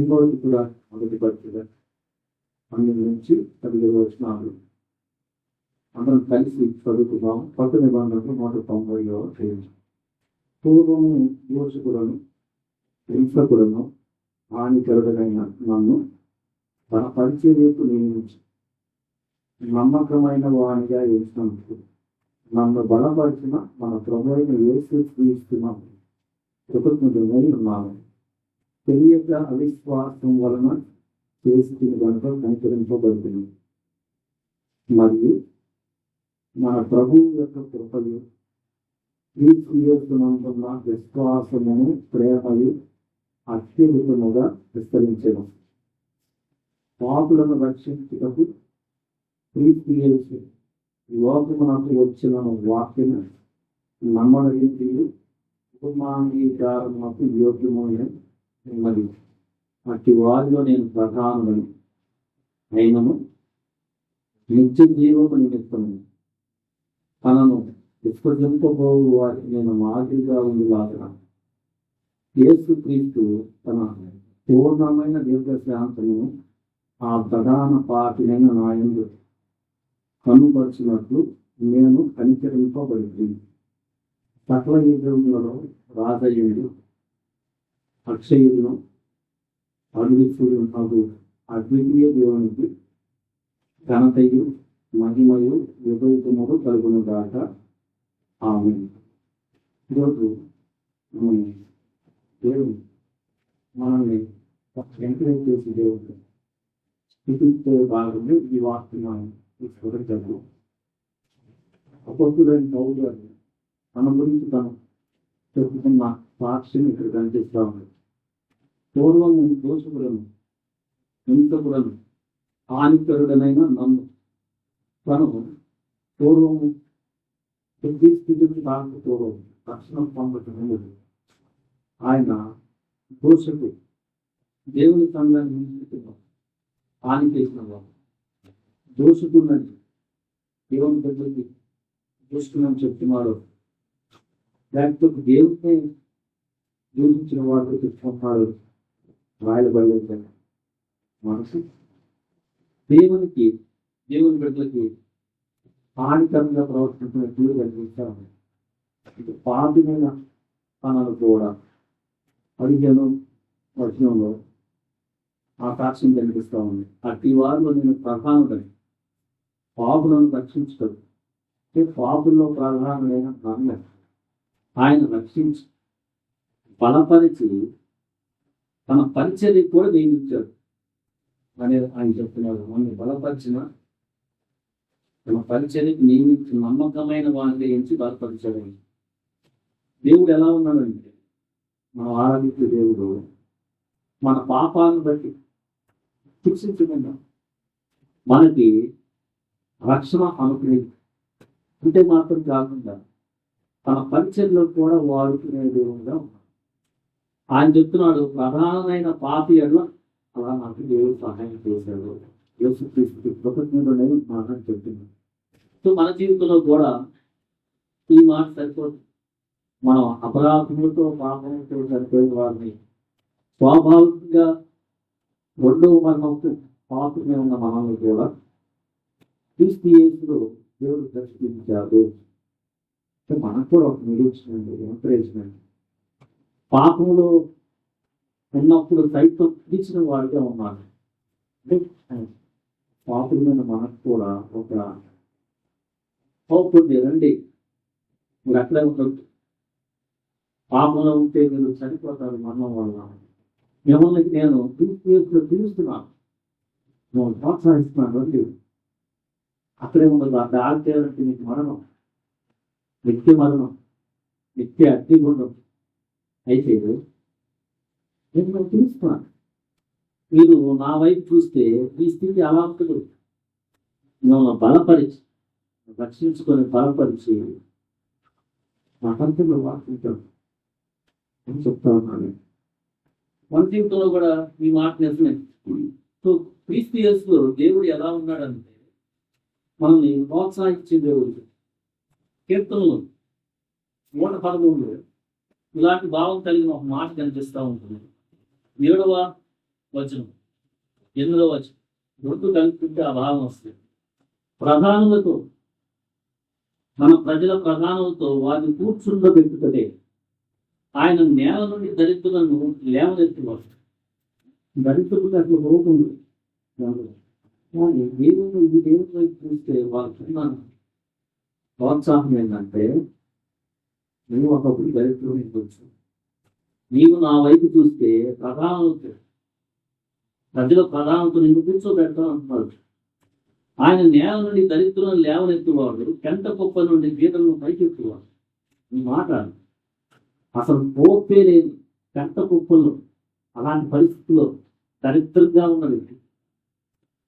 ఇంకోటి కూడా మొదటి పత్రిక 12 నుంచి 17 వచనాలు అందరం కలిసి చదువుకున్నాం. కొత్త నిబంధనలు 190వ పేజీ. పూర్వము యోచకులను హింసకులను హానికరుడైన నన్ను తన పరిచర్యకు నియమించి నమ్మకమైన వానిగా చేసినందుకు నన్ను బలపరిచిన మన ప్రభువైన యేసుక్రీస్తు కృతజ్ఞుడై ఉన్నాను. తెలియక అవిశ్వాసం వలన చేసి కనుక కనికరింపబడుతుంది. మరియు మన ప్రభువు యొక్క కృపయు క్రీస్తు యేసునందున్న విశ్వాసమును ప్రేమయు అత్యధికముగా విస్తరించెను. పాపులను రక్షించుటకు క్రీస్తు యేసు లోకమునకు వచ్చిన వాక్యము నమ్మదగింది కుటుంబాంగీకారమునకు యోగ్యమైన ఉన్నది. అట్టి వారిలో నేను ప్రధానులను అయినను నిత్య జీవము నిమిత్తము తనను విస్మరింపబోవు వారికి నేను మాదిరిగా ఉండేలాగా యేసుక్రీస్తు తన పూర్ణమైన దీర్ఘశాంతము ఆ ప్రధాన పాపినైన నాయందు కనుపరిచినట్లు నేను కనికరింపబడింది. సకల యుగములలో రాజయుడు అక్షయుడును అద్వితీయుడు అద్వితీయ దేవునికి ఘనతయు మహిమయు విపరీతములు కలుగును గాక. ఆమేన్. ఈరోజు దేవుడు మనల్ని ఎంకరేజ్ చేసి దేవుడు స్థితితో భాగంలో ఈ వాక్యం తీసుకోవడం. అపొస్తలుడైన పౌలు గారు మన గురించి తను చెప్పుకున్న సాక్ష్యం ఇక్కడ కనిపిస్తా ఉంది. పూర్వము దోషకులను హింసకులను హానికరుడనైన నన్ను తను పూర్వము స్థితికి పూర్వం రక్షణ పొందటం ఆయన దోషకు దేవుని సంఘాన్ని హాని చేసిన వాడు దోషకున్నది దేవుని దగ్గరికి దోషకులని చెప్తున్నాడు. లేకపోతే దేవుడిని దూషించిన వాడు చెప్తున్నాడు. రాయలబడలేదు మనసు దేవుని బిడ్డలకి హానికరంగా ప్రవర్తించిన తీరు కనిపిస్తాను. ఇది పాపిమైన తనను కూడా 15వ వచనంలో ఆ సాక్ష్యం కనిపిస్తూ ఉంది. అట్టి వారిలో నేను ప్రధానుడని పాపులను రక్షించడు. పాపుల్లో ప్రధానమైన నన్ను ఆయన రక్షించి బలపరిచి తన పరిచర్య కూడా నియమించాడు అనేది ఆయన చెప్తున్నాడు. మనల్ని బలపరిచిన తన పరిచర్యకు నియమించి నమ్మకమైన వారిని ఎంచి బలపరిచాడు. దేవుడు ఎలా ఉన్నాడంటే మనం ఆరాధించే దేవుడు మన పాపాలను బట్టి శిక్షించకుండా మనకి రక్షణ అనుకునేది అంటే మాత్రం కాకుండా తన పరిచర్లో కూడా వాడుకునే దేవుడుగా ఉన్నాడు. ఆయన చెప్తున్నాడు ప్రధానమైన పాపి అలా నాకు దేవుడు సహాయం చేశాడు. యేసుక్రీస్తు కృతజ్ఞుడై మాట చెప్తున్నాడు. సో మన జీవితంలో కూడా ఈ మాట సరిపోతుంది. మనం అపరాధములతో పాపములతో సరిపోయిన వారిని స్వాభావికంగా రెండవ మరణంతో పాపమే ఉన్న మనల్ని కూడా క్రీస్తు యేసులో దేవుడు దర్శించాడు. మనకు కూడా ఒక నిరీక్షణ ఎంకరేజ్మెంట్. పాపంలో ఉన్నప్పుడు సైతం తీర్చిన వాడిగా ఉన్నాడు. పాపమైన మనకు కూడా ఒక హోప్ ఉంది. రండి మీరు అక్కడే ఉండొచ్చు. పాపంలో ఉంటే మీరు చనిపోతారు మరణం వల్ల. మిమ్మల్ని నేను పిలుస్తున్నాను, నువ్వు ప్రోత్సహిస్తున్నాను. రండి అక్కడే ఉండదు. ఆ దారి చేయాలంటే నీకు మరణం, నిత్య మరణం, నిత్య అగ్నిగుండం. అయితే నేను పిలుస్తున్నాను. మీరు నా వైపు చూస్తే ఈ స్థితి అలా ఉంటుంది. మిమ్మల్ని బలపరిచి రక్షించుకొని బలపరిచి నాకంతా వాడుతుంటాడు అని చెప్తా ఉన్నాను. మన జీవితంలో కూడా ఈ మాట నిజమే. సో క్రీస్తు యేసులో దేవుడు ఎలా ఉన్నాడంటే మనల్ని ప్రోత్సహించే దేవుడు. కీర్తనలు 113 ఇలాంటి భావం కలిగిన ఒక మాట కనిపిస్తూ ఉంటుంది. 7వ వచనం 8వ వచనం. రెండు కలుపుకుంటే ఆ భావం వస్తుంది. ప్రధానులతో, మన ప్రజల ప్రధానులతో వారిని కూర్చుండబెట్టుకదే ఆయన నేల నుండి దరిద్రులను లేవనెత్తువాడు. దరిద్రులకు అసలు రోగం ఉంది. దేవుడు ఈ దేవుని వైపు చూస్తే వాళ్ళకున్న ప్రోత్సాహం ఏంటంటే, నువ్వు ఒకప్పుడు దరిద్రుడు ఉండొచ్చు, నీవు నా వైపు చూస్తే ప్రధానులతో, ప్రజల ప్రధానంతో నిన్ను కూర్చోబెడతాను అంటున్నాడు. ఆయన నేల నుండి దరిద్రులను లేవనెత్తువాడు, పెంట కుప్ప నుండి గీతలను పైకెత్తువాడు. ఈ మాట అసలు పోపే లేదు. పెంట కుప్పల్లో అలాంటి పరిస్థితుల్లో దరిద్రంగా ఉన్న వ్యక్తి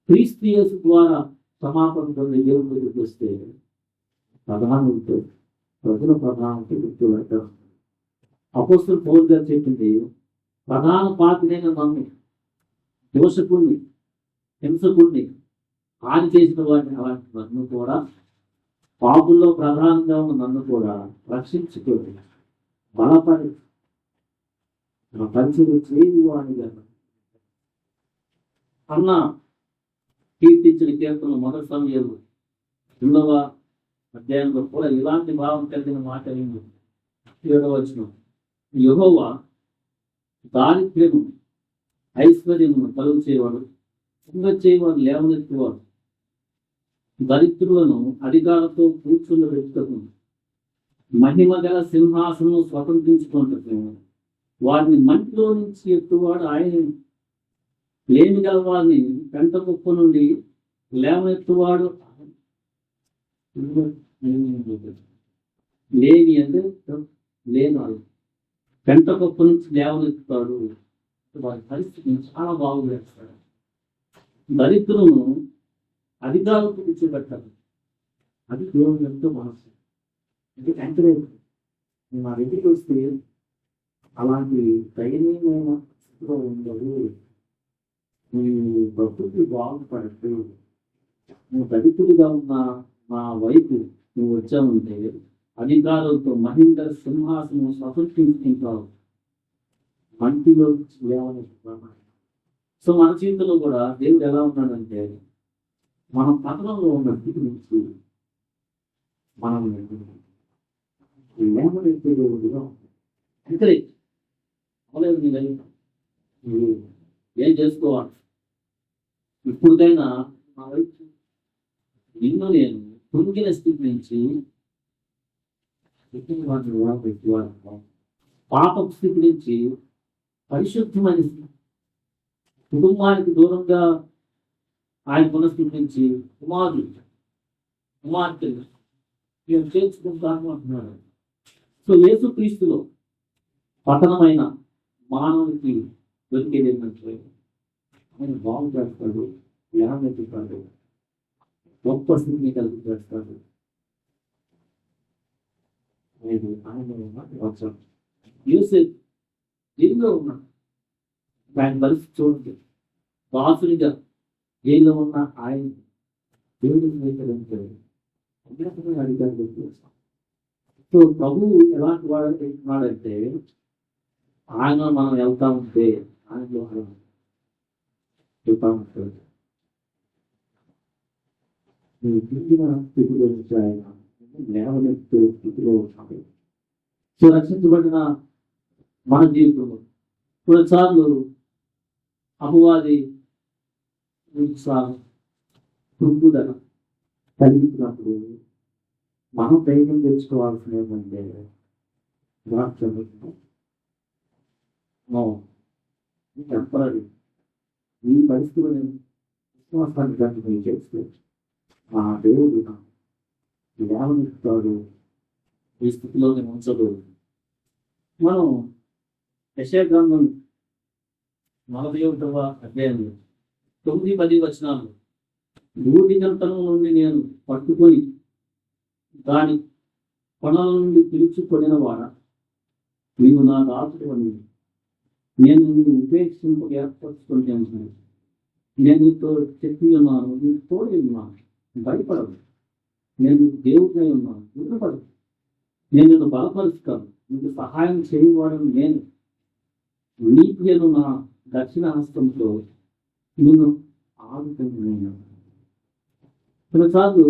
క్రీస్తు యేసు ద్వారా క్షమాపణ పొంది దేవుని దగ్గరికి వస్తే ప్రధానులతో, ప్రజల ప్రధానంతో వ్యక్తులు అపోస్తలుడు పౌలు గారు చెప్పింది, ప్రధాన పాత్రైన నన్ను, దోషకుణ్ణి, హింసకుణ్ణి, హాని చేసిన వారిని అలాంటి నన్ను కూడా, పాపుల్లో ప్రధానంగా ఉన్న నన్ను కూడా రక్షించుకోండి, బలపడి పరిచయం చేయవాడిగా అన్న కీర్తించిన కీర్తనలు మొదటి సమయంలో 2వ అధ్యాయంలో కూడా ఇలాంటి భావం కలిగిన మాట ఏంటి? 7వ వచనం. యెహోవా దారిద్ర్యము ఐశ్వర్యమును కలుగు చేయవాడు, చేయవాడు లేవనెత్తేవాడు, దరిద్రులను అధికారంతో కూర్చున్న వ్యక్తులకు మహిమ గల సింహాసనం స్వతంత్రించుకుంటున్నాడు. వారిని మంటిలో నుంచి ఎత్తువాడు ఆయన, లేమి గల వారిని పెంట కుప్ప నుండి లేవనెత్తువాడు. లేని అంటే లేనాడు, పెంట కుప్ప నుంచి లేవనెత్తుతాడు. వారి పరిస్థితిని చాలా బాగుపడతాడు. దరిద్రులను అధికారులకు కూర్చోబెట్టాలి. అది దేవుని ఎంతో మనసు. ఇది ఎంకరేజ్. మా దగ్గరికి వస్తే అలాంటి దయనీయమైన స్థితిలో ఉండదు. నువ్వు ప్రకృతి బాగుపడద్దు. నువ్వు దళితుడిగా ఉన్న మా వైపు నువ్వు వచ్చావంటే అధికారులతో మహిందర సింహాసనం స్వతంత్రించుకుంటావు. మంటిలో లేవని. సో మన జీవితంలో కూడా దేవుడు ఎలా ఉన్నాడంటే, మనం పతనంలో ఉన్న స్థితి నుంచి మనం లేవనెత్తే దేవుడిగా ఎంకరేజ్ అవలేదు. నీ లైఫ్ నువ్వు ఏం చేసుకోవాలి? ఇప్పుడుకైనా నా వైపు నిన్ను నేను కృంగిన స్థితి నుంచి పాప స్థితి నుంచి పరిశుద్ధమైన కుటుంబానికి దూరంగా ఆయనకున్న స్థితి నుంచి కుమార్తె నేను చేర్చుకుంటాను అంటున్నాడు. సో యేసుక్రీస్తులో పతనమైన మానవునికి దొరికేది ఏంటంటే ఆయన బాగు చేస్తాడు, లేవనెత్తుతాడు, గొప్ప స్థితిని కలిగి చేస్తాడు. ఆయన యూసేఫ్ జైల్లో ఉన్నాడు. ఆయన పరిస్థితి చూడండి. దాసునిగా జైల్లో ఉన్న ఆయన దేవుడిని స్వీకరించాడు. అధికారులు చేస్తాం. సో ప్రభువు ఎలాంటి వాడంటే ఆయన మనం వెళ్తా ఉంటే ఆయనలో చెప్తా ఉంటాడు. నువ్వు తిరిగిన స్థితిలో నుంచి ఆయన లేవనెత్తు స్థితిలో ఉంటాడు. సో రక్షించబడిన మన జీవితంలో కొన్నిసార్లు అపవాది తృప్తుదల కలిగినప్పుడు మనం ధైర్యం తెచ్చుకోవాల్సిన ఏమంటే టెంపరీ ఈ పరిస్థితులు నేను విశ్వాసాన్ని కంటిన్యూ చేస్తే మా దేవుడు లేవనెత్తుతాడు, ఈ స్థితిలో నేను ఉంచదు. మనం యెషయా గ్రంథం 41వ అధ్యాయంలో 9-10 వచనాలు, భూదిగంతరం నుండి నేను పట్టుకొని దాని కొనల నుండి పిలుచుకొనిన వాడ, నీవు నా దాసుడు అని నేను నిన్ను ఉపేక్షింప ఏర్పరచుకుంటే అంటున్నాను. నేను నీతో చెప్పి ఉన్నాను, నీకు తోడి ఉన్నాను, భయపడదు. నేను దేవుడిగా ఉన్నాను, నిద్రపడదు. నేను నిన్ను బలపరుస్తాను, నీకు సహాయం చేయవాడని నేను. నీతి నా దక్షిణ హస్తంతో నేను ఆదుకుంటున్నాను. కొన్నిసార్లు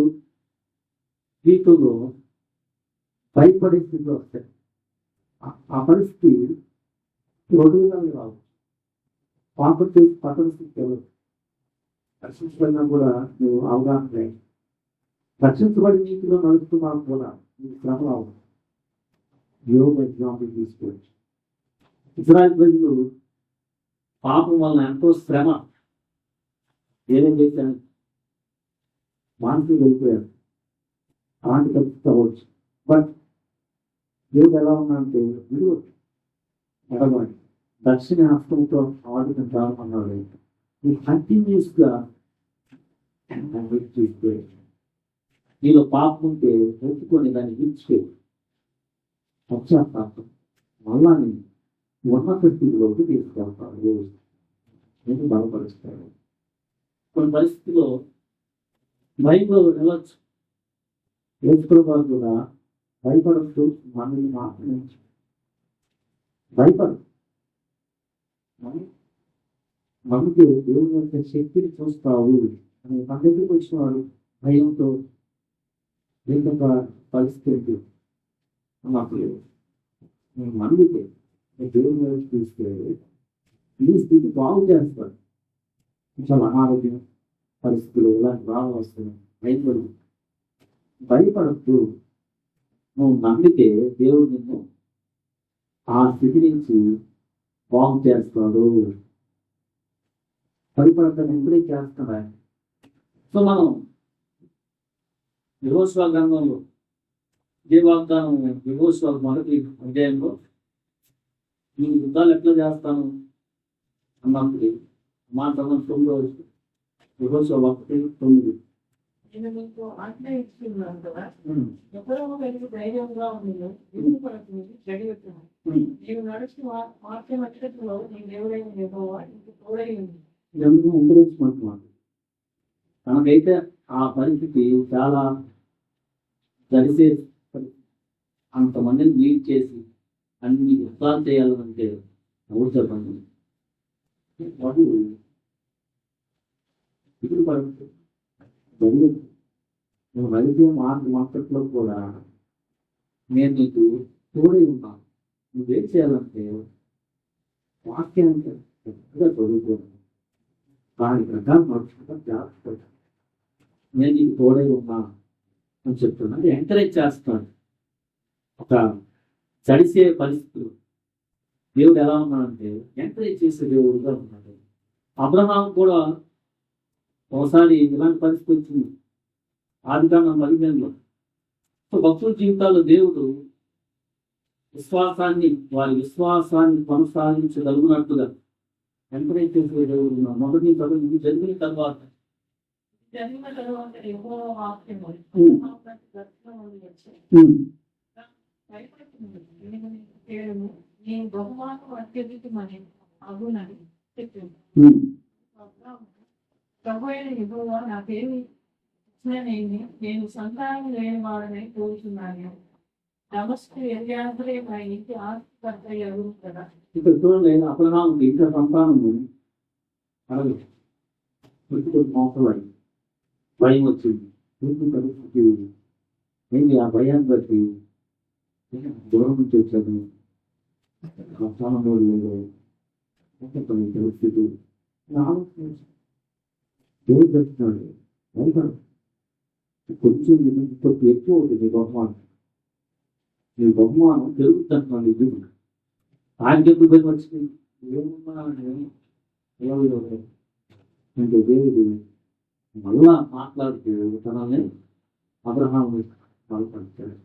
జీవితంలో భయపడే స్థితిలో వస్తాయి. ఆ పరిస్థితి రెండు విధాలుగా రావు. పాపం చేసి పట్టణ స్థితి ఎవరు రక్షించబడినా కూడా నువ్వు అవగాహన లేదు. రక్షించబడి నీతిలో నడుస్తున్నావు కూడా నీకు శ్రమ రావు. యోగ ఎగ్జాంపుల్ తీసుకోవచ్చు. ఇజ్రాయెల్ ప్రజలు పాపం వలన ఎంతో శ్రమ ఏమేం చేశాను, మానసిక వెళ్ళిపోయారు. అలాంటి పరిస్థితి అవ్వచ్చు. బట్ దేవుడు ఎలా ఉన్నాడంటే విలువ ఎడబాడి దక్షిణ హస్తంతో ఆడుకుని ప్రారంభమన్నాడు. ఈ కంటిన్యూస్గా చూస్తే నీలో పాపం ఉంటే ఒప్పుకొని దాన్ని విడిచిపోయి పశ్చాత్తాపం మళ్ళా నేను ఉన్నత స్థితిలోకి తీసుకెళ్తాడు, నేను బలపరుస్తాడు. కొన్ని పరిస్థితుల్లో భయంలో వెళ్ళచ్చు. ఏసుప్రభువు కూడా భయపడచ్చు, మనల్ని మాత్రమే భయపడు. మనకి దేవుని యొక్క శక్తిని చూస్తావు అని పండుగకి వచ్చినవాడు భయంతో ఏంటొక పరిస్థితి అన్నప్పుడు మనకి దేవుని వైపు చూస్తే ఈ స్థితి బాగు చేస్తాడు. చాలా అనారోగ్యం పరిస్థితులు ఇలాంటి బాగా వస్తున్నాయి. భయపడద్దు. నువ్వు నమ్మితే దేవుడు నిన్ను ఆ స్థితి నుంచి బాగు చేస్తాడు. భయపడతాను ఎప్పుడే చేస్తాడా. సో మనం యెహోషువ గ్రంథంలో వాగ్దానం యెహోషువ మొదటి అధ్యాయంలో నేను యుద్ధాలు ఎట్లా చేస్తాను అన్నప్పుడు మాట 9 యెహోషువ 1:9 నేను మీకు ఆజ్ఞ ఇస్తున్నాను కదా, ఎవరో ఒకరికి ధైర్యంగా ఉంది, ఎదురు పడుతుంది, జడివెత్తున్నాను. నీవు నడుచు మార్గం నక్షత్రంలో నీ దేవుడైన యెహోవా నీకు తోడై ఉంది. ఇదంతా ఉపయోగించుకుంటున్నాను. తనకైతే ఆ పరిస్థితి చాలా జరిసే అంతమందిని లీడ్ చేసి అన్ని యుద్ధాలు చేయాలంటే ఎవరు చెప్పండి. వాడు ఇప్పుడు పడుతుంది జరిగదు. నువ్వు నడిచే మార్కెట్లో కూడా నేను నీకు తోడై ఉన్నాను. నువ్వేం చేయాలంటే వాక్యానికి పెద్దగా చదువుకోను, దాని ప్రకారం నడుచుకుంటా జాగ్రత్త. నేను నీకు తోడై ఉన్నా అని చెప్తున్నాను, ఎంకరేజ్ చేస్తాను. ఒక చడిసే పరిస్థితులు దేవుడు ఎలా ఉన్నాడంటే ఎంకరేజ్ చేసే దేవుడుగా ఉన్నాడు. అబ్రహాం కూడా ఒకసారి ఇలాంటి పరిస్థితి వచ్చింది. ఆదికాండం 15లో. సో భక్తుల జీవితాల్లో దేవుడు వారి విశ్వాసాన్ని కొనసాగించగలుగునట్టుగా ఎంకరేజ్ చేసే దేవుడు ఉన్నాడు. మొదటి చదువు జరిగిన తర్వాత జరిగిన తర్వాత యెహోవా వాక్యం భయపడుతుంది, నీ బహుమానం అత్యధికమని అగునని చెప్పింది. ప్రభు అయిన యెహోవా నాకేమి ఇచ్చిననేమి నేను సంతానం లేని వాడని కోరుతున్నాను. నమస్కు ఎలియాజరే మా ఇంటి ఆస్తికర్త ఎవరు కదా. ఇక్కడ చూడండి, అబ్రహాముకి ఇంత సంతానము అడగదు. కొన్ని సంవత్సరాలు భయం వచ్చింది. పరిస్థితి ఏంటి? ఆ భయాన్ని బట్టి దూరం నుంచి వచ్చాను, సంతానంలో లేదు పరిస్థితి దేవుడు చెప్తున్నాడు. భయపడు, కొంచెం ఎక్కువ అవుతుంది బహుమానం. నీ బహుమానం పెరుగుతున్నాడు. ఇది ఆయనకి ఎప్పుడు భయం వచ్చింది? ఏమున్నా అంటే దేవుడు మళ్ళా మాట్లాడుతూ తనని అబ్రహాం బాధపడతాడు.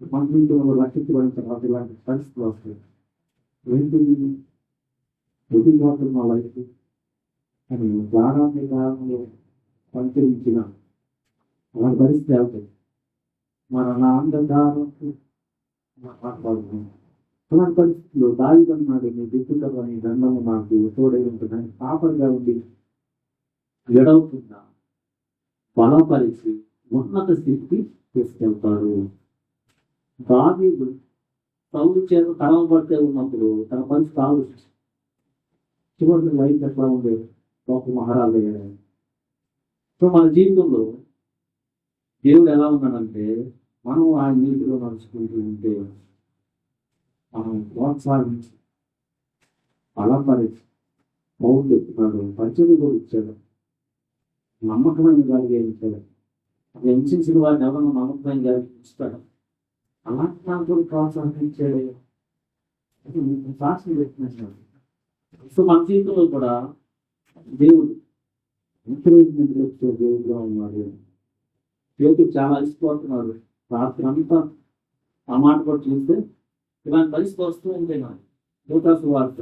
మనకు రక్షించబడిన తర్వాత ఇలాంటి పరిస్థితులు వస్తాయి. ఏంటి మా లైఫ్ అని ప్రాణాన్ని కాలంలో పంచరించిన అలాంటి పరిస్థితి అవుతాయి. మన నాన్నదారులకు మాట్లాడుతున్నాం. అలాంటి పరిస్థితుల్లో దావిదన్నాడు, నీ దిక్కుతో నీ దండము నాకు తోడై ఉంటుందని కాపరిగా ఉండి ఎడవుతుందా బలపరిచి ఉన్నత స్థితికి తీసుకెళ్తాడు. దావీదు సౌలు చేత తరం పడితే ఉన్నప్పుడు తన పరిస్థితి ఆలోచించి చివరికి లైఫ్ ఎట్లా ఉండేది ఒక మహారాజు అయ్యాడు. సో మన జీవితంలో దేవుడు ఎలా ఉన్నాడంటే మనం ఆ నీటిలో నడుచుకుంటూ ఉంటే మనం ప్రోత్సాహించి బలపరిచి పౌరులు చెప్తున్నాడు, పరిచయం కూడా ఇచ్చాడు, నమ్మకమైన గాలిగా ఇచ్చాడు. అక్కడ హింసించిన వారిని ఎవరన్నా నమ్మకమైన గాలికి ఇస్తాడు. అలాంటి నాకు కూడా ప్రోత్సాహించాడు, సాక్షి పెట్టినట్టు. సో మన జీవితంలో కూడా దేవుడు ఎంకరేజ్మెంట్ వచ్చే దేవుడుగా ఉన్నాడు. దేవుడికి చాలా ఇష్టపడుతున్నాడు. రాత్రి అంతా ఆ మాట కూడా చూస్తే ఇలాంటి పరిస్థితి వస్తూ ఉంటాయి. నాకు లోకాసు వార్త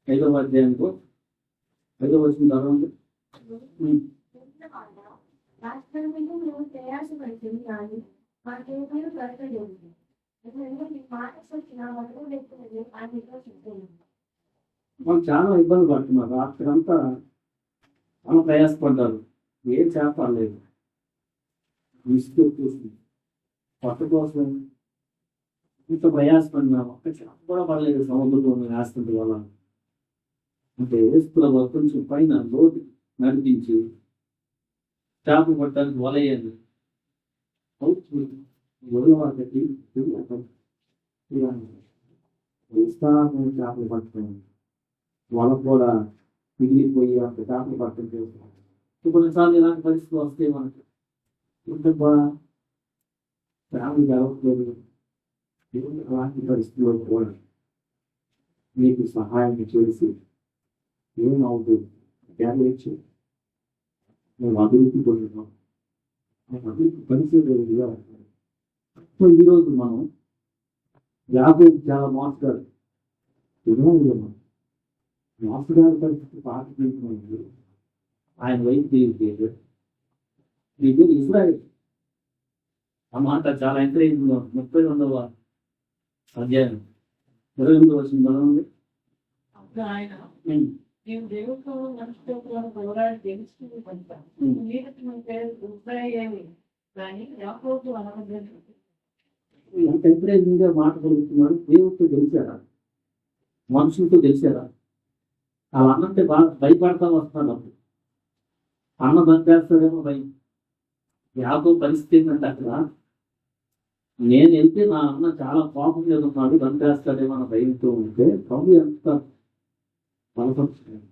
5వ అధ్యాయంలో 5వ వచ్చిన తర్వాత రాష్ట్రంలో నువ్వు ప్రయాసపడుతుంది కానీ మాకేమీ దొరకలేదు. ఎందుకంటే నీ మాటకు వచ్చిన వరకు లేకపోతే ఆ నీలో చూద్దాం. మనం చాలా ఇబ్బంది పడుతున్నారు. రాత్రి అంతా మనం ప్రయాసపడ్డారు, ఏం చేపలేదు, విసుగు చూస్తుంది కొత్త కోసం ఇంత ప్రయాసపడినా ఒక్క చేప కూడా పడలేదు. సముద్రంలో వేస్తుంది వల్ల అంటే వేస్తున్న కొంచెం పైన లోతు నడిపించి చేప పట్టడానికి వలయ్యాలి. వదిలవాళ్ళకి విస్తారమైన చేపలు పట్టుకోండి, వల కూడా మిగిలిపోయి అంత చేపలు పట్టడం చేస్తాం. కొన్నిసార్లు ఇలాంటి పరిస్థితులు వస్తే మనకి ఇంతగా ఫ్యామిలీ జరగలేదు. అలాంటి పరిస్థితుల్లో కూడా మీకు సహాయం చేసి ఏమవుతుంది గ్యారేజ్ మేము అభివృద్ధి పొందుతాం, మేము అభివృద్ధి పరిస్థితులుగా ఉంటాం. సో ఈరోజు మనం యాభై చాలా మోసగాడు మోసగాడి పరిస్థితి పాటించమైంది. ఆయన వైపు దేవుడు ఇది ఇజ్రాయెల్. ఆ మాట చాలా ఎంకరేజింగ్. 32వ అధ్యాయం 28వ వచనం. అప్పుడు ఆయన నేను దేవుడితో మనుషులతో పోరాడి తెలుసుకుని పంపాను. మీరు మీ పేరు ఉజ్రాయేలు కానీ యాకోబు అనవద్దని. ఎంత ఎంకరేజింగ్ గా మాట కలుగుతున్నాడు. దేవుడితో గెలిచారా, మనుషులతో గెలిచారా? అలా అన్నంటే బాగా భయపడతా వస్తాడు. అప్పుడు అన్న బందేస్తాడేమో భయం. యాకోబు పరిస్థితి ఏంటంటే అక్కడ నేను వెళ్తే నా అన్న చాలా కోపం మీద ఉన్నాడు, బందేస్తాడేమో అన్న భయంతో ఉంటే ప్రభు ఎంత బలపరుచున్నాడు.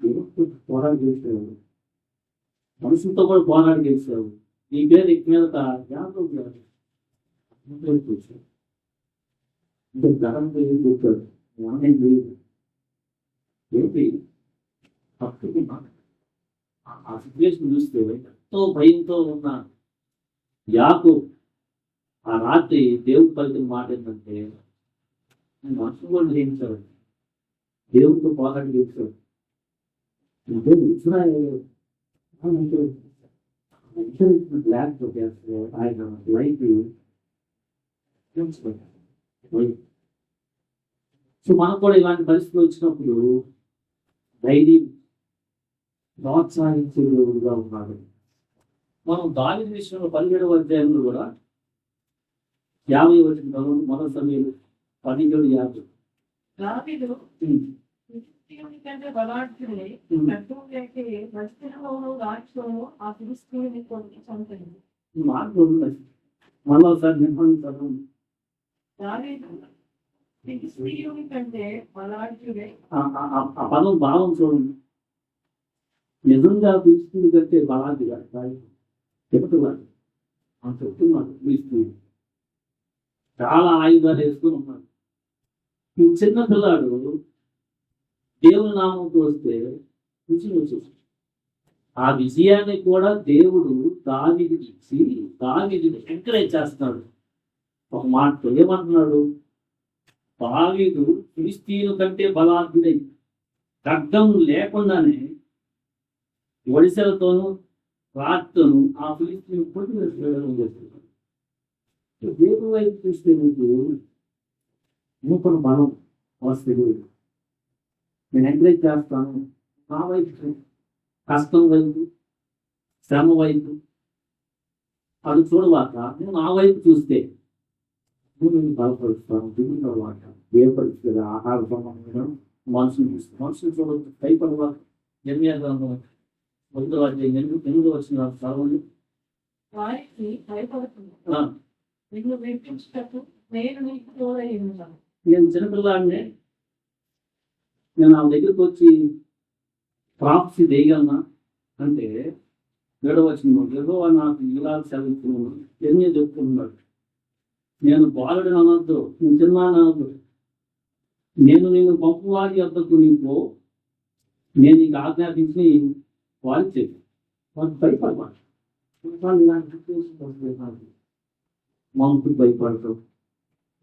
దేవుడితో పోరాడి గెలిచావు, మనుషులతో కూడా పోరాడి గెలిచావు. నీ పేరు ఇక మీద యాకోబు గారు కూర్చోడు. ఇంకా గరం పేరు కూర్చోడు. ఏంటి ఆ సిచ్యువేషన్ చూస్తే ఎంతో భయంతో ఉన్న యాకోబు ఆ రాత్రి దేవుడు పలికిన మాట ఏంటంటే మనుషులు కూడా జయించాడు, దేవుడితో పోరాడి గెలిచాడు. లేకపోతే ఆయన లైఫ్ సో మనకు కూడా ఇలాంటి పరిస్థితులు వచ్చినప్పుడు ధైర్యం ప్రోత్సహించేగా ఉన్నాడు. మనం దావీదు విషయంలో 17వ అధ్యాయంలో కూడా 50 వచనం మొదటి సమయంలో 17:50 దావీదు ఫిలిష్తీయుని కంటే బలాఢ్యుడై శత్రువులైతే దక్షిణంలోను రాజ్యంలో ఆ ఫిలిష్తీయుని కొన్ని చంపింది. మాటలు ఉన్నాయి. మళ్ళీ ఒకసారి నిర్మాణం చదవండి. దావీదు ఫిలిష్తీయుని కంటే బలాఢ్యుడై. ఆ పదం భావం చూడండి. నిజంగా ఫిలిష్తీయుని కంటే బలాఢ్యుడా చెప్తున్నాడు. చెప్తున్నాడు ఫిలిష్తీయుడు చాలా ఆయుధాలు వేసుకుని ఉన్నాడు. ఈ చిన్న పిల్లాడు దేవుని నామంతో వస్తే విజయం వచ్చేసి ఆ విజయాన్ని కూడా దేవుడు దావీదుకి ఇచ్చి దావీదుని ఎంకరేజ్ చేస్తున్నాడు. ఒక మాటతో ఏమంటున్నాడు? దావీదు ఫిలిష్తీయుల కంటే బలాఢ్యుడై ఖడ్గం లేకుండానే ఒడిసెలతోనూ రాత్రితోనూ ఆ ఫిలిష్తీయుని పొట్టి చేస్తున్నాడు. దేవుడి వైపు చూస్తే మీకు నూతన బలం వస్తుంది. నేను ఎంకరేజ్ చేస్తాను. నా వైపు కష్టం వైపు శ్రమ వైపు అది చూడవాక నేను నా వైపు చూస్తే నేను బలపరుస్తాను. దిగుతాను మాట ఏ పరిస్థితి ఆహార సంబంధం మనుషులు చూస్తారు. మనుషులు చూడవచ్చు భయపడవాలి. ఎనిమిది గ్రంథం 1వ అధ్యాయం 8 వచ్చిన చదవండి. వారికి భయపడుతుంది. ఆ, నిన్ను విడిపించుటకు నేను నీకు తోడై ఉన్నాను. నేను చిన్నపిల్లాడినే, నేను ఆమె దగ్గరికి వచ్చి ప్రాప్సి చేయగలనా అంటే 7వ వచనం, యెహోవా నాకు ఇలా సెలవిస్తున్నాడు. ఎన్ని చెప్తున్నాడు, నేను బాలుడిని అనొద్దు, నేను చిన్నాను అనొద్దు, నేను పంపువారి యొద్దకు నీకు నేను నీకు ఆజ్ఞాపించి వారికి చెప్పు. వారికి భయపడమాట మనుషులు భయపడతారు.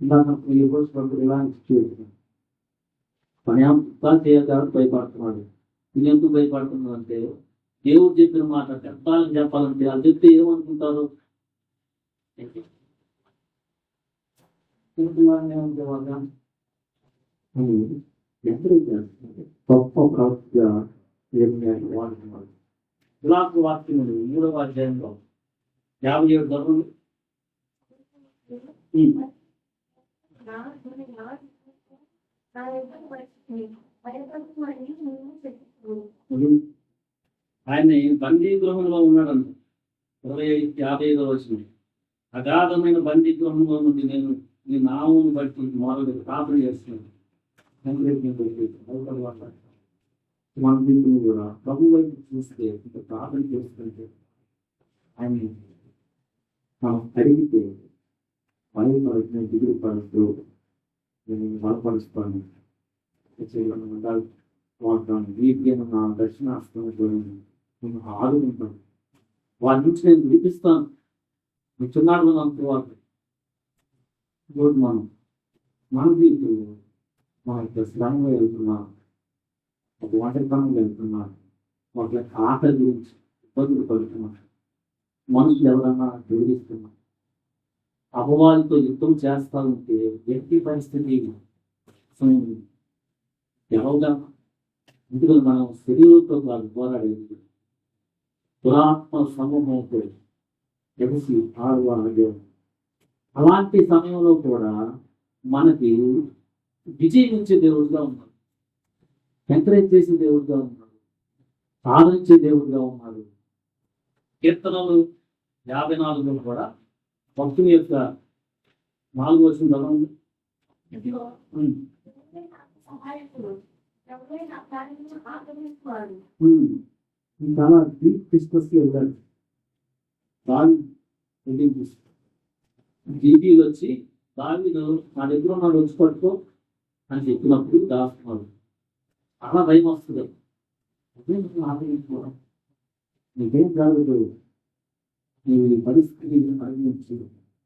ఇందాక ఇలాంటి సిచ్యువేషన్ పని చేయడానికి భయపడుతున్నాడు. ఇది ఎందుకు భయపడుతున్నాడు అంటే, దేవుడు చెప్పిన మాట చెప్పాలని చెప్పాలంటే అది చెప్తే ఏమనుకుంటారు, ఎప్పుడైతే గొప్ప ప్రవక్తగా వాడుతున్నాడు. ఇలాంటి వాక్యములు 3వ అధ్యాయంలో 57 ధరలు. నా ఎదురు పరిస్థితి భయపడుతుందని నేను చెప్తున్నాను. ఆయన బందీ గృహంలో ఉన్నాడంట. 25-55 వచ్చింది. అగాధమైన బందీ గృహంలో నుండి నేను నీ నామమును బట్టి మొదలు ప్రార్థన చేస్తున్నాను. మన దీంట్లో కూడా ప్రభు వైపు చూస్తే ఇంకా ప్రార్థన చేస్తుంటే ఆయన మనం అడిగితే భయపడుతున్న దిగులు పడుతూ నేను బలపరుస్తాను, వాడతాను, వీటికి నా దర్శనాస్తాను, నేను ఆదుకుంటాను, వారి నుంచి నేను విడిపిస్తాను. నువ్వు చిన్నాడు అనుకోవాలి. ఇప్పుడు మన దీంట్లో మన యొక్క శ్రమంలో వెళ్తున్నాం, ఒక ఒంటరితనంలో వెళ్తున్నాం, ఒక ఆకలి గురించి ఇబ్బందులు పడుతున్నాం, మనుషులు ఎవరన్నా బెదిరిస్తున్నాం, అపవాదితో యుద్ధం చేస్తా ఉంటే ఎట్టి పరిస్థితి ఎవరుగా ఎందుకంటే మనం శరీరంతో కాదు పోరాడేది, పురాత్మ సమూహంతో ఎగసి ఆడవాడు. అలాంటి సమయంలో కూడా మనకి విజయం ఇచ్చే దేవుడుగా ఉన్నాడు, ఎంకరేజ్ చేసే దేవుడుగా ఉన్నాడు, సాధించే దేవుడుగా ఉన్నాడు. కీర్తనలు 54 కూడా భక్తుని యొక్క 4వ వచనం ఇదిగో ఎవరే నాకు సహాయకుడు, ఎవరే నా కార్యము ఆదరించువాడు. చాలా డీప్ డిస్కస్కి వెళ్ళాడు. జీబీలు వచ్చి దావీదు నా దగ్గర ఉన్నాడు వచ్చి పట్టుకో అని చెప్పినప్పుడు దాస్తున్నాడు. చాలా భయం వస్తుంది. ఆదరించుకోవడం నీకేం కాదు, నీ పరిస్థితి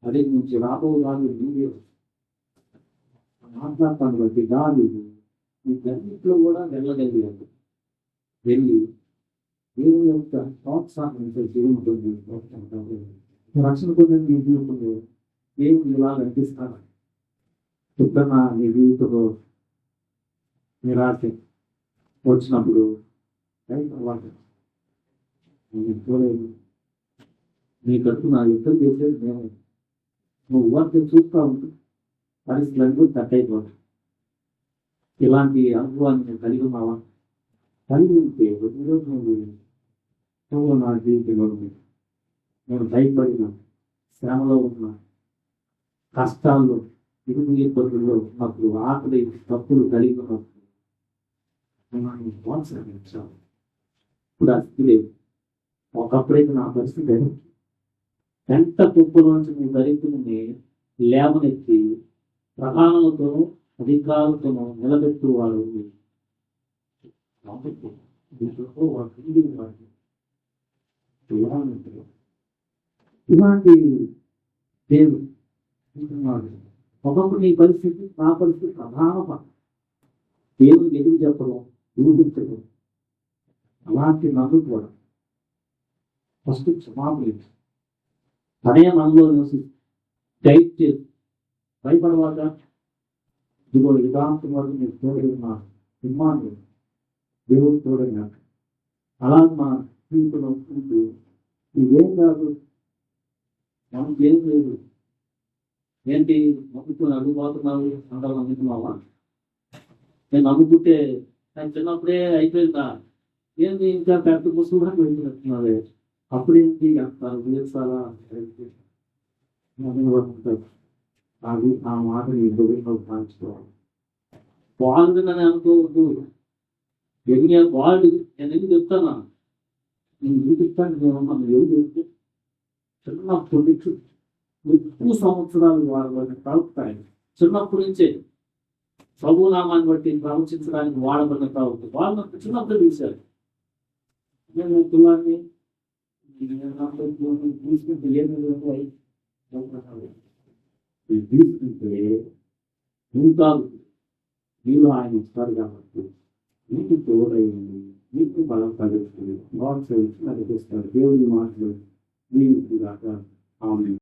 అదే నుంచి రాబో కాదు నీవే మాట్లాడతాను బట్టి దావీదు వీటన్నిటిలో కూడా వెళ్ళగలిగాడు. వెళ్ళి దేవుని యొక్క ప్రోత్సాహం ఉంటుంది. రక్షణ పొందిన నీ జీవితంలో దేవుడు ఇలా నడిపిస్తాను. ఎప్పుడన్నా నీ జీవితంలో నిరాశ వచ్చినప్పుడు చూడలేదు, నీ కడుపు నా యుద్ధం చేసేది నేను, నువ్వు వర్క్ చూస్తూ ఉంటు పరిస్థితులకు తట్టయిపోతాయి. ఇలాంటి అనుభవాన్ని నేను కలిగి ఉన్నావా? కలిగి ఉంటే ఈరోజు నువ్వు నా జీవితంలో నేను భయపడిన శ్రమలో ఉన్న కష్టాల్లో ఇరుగు ఇబ్బందుల్లో ఉన్నప్పుడు ఆకలి తప్పులు కలిగి ఉన్నప్పుడు ప్రోత్సహించాను. ఇప్పుడు అస్థి లేదు. ఒకప్పుడైతే నా పరిస్థితి ఎంత కుప్పలోంచి నీ దరిద్రుని లేవనెత్తి ప్రధానులతో అధికారులతో నిలబెట్టువాడు. ఇలాంటి దేవుడు ఒకప్పుడు నీ పరిస్థితి నా పరిస్థితి ప్రధాన దేవుడికి ఎదురు చెప్పడం, ఊహించడం. అలాంటి నన్ను కూడా ఫస్ట్ క్షమాపణ తనే మనలో నివసి టైట్ చేసి భయపడవాక ఇదిగో విధాంతం వరకు నేను తోడైనా సినిమాను దేవుడు తోడైనా అలా మా జీవితంలో ఉంటూ ఇదేం కాదు, మనకి ఏం లేదు, ఏంటి మొక్కుని అడుగుపోతున్నావు అందరం అందుకున్నావా? నేను నమ్ముకుంటే ఆయన చిన్నప్పుడే అయిపోయిందా ఏంది ఇంకా పెద్ద పుస్తకం కూడా పెడుతున్నట్టున్నది అప్పుడేంటి అంటారు వేసారా అది ఆ మాట ఎదురుగా కాల్చుకోవాలి బాగుంటుందని అనుకోవద్దు ఎన్ని బాగుంది నేను ఎందుకు చెప్తానా నేను ఎందుకు చెప్తాను నేను ఎవరు చెప్తే చిన్నప్పటి నుంచి ఎక్కువ సంవత్సరాలు వాడబడిన ప్రవక్తాయి చిన్నప్పటి నుంచే ప్రభునామాన్ని బట్టి ప్రవచించడానికి వాడబడిన ప్రవక్త వాళ్ళు చిన్నప్పుడు చూశారు నేను పిల్లల్ని తీసుకుంటే తీసుకుంటే ఇంకా మీరు ఆయన ఇస్తారు కాబట్టి మీకు తోడైంది మీకు బలం కలుగుతుంది బాగా నడిపిస్తారు దేవుడి మాటలు మీకు దాకా ఆమె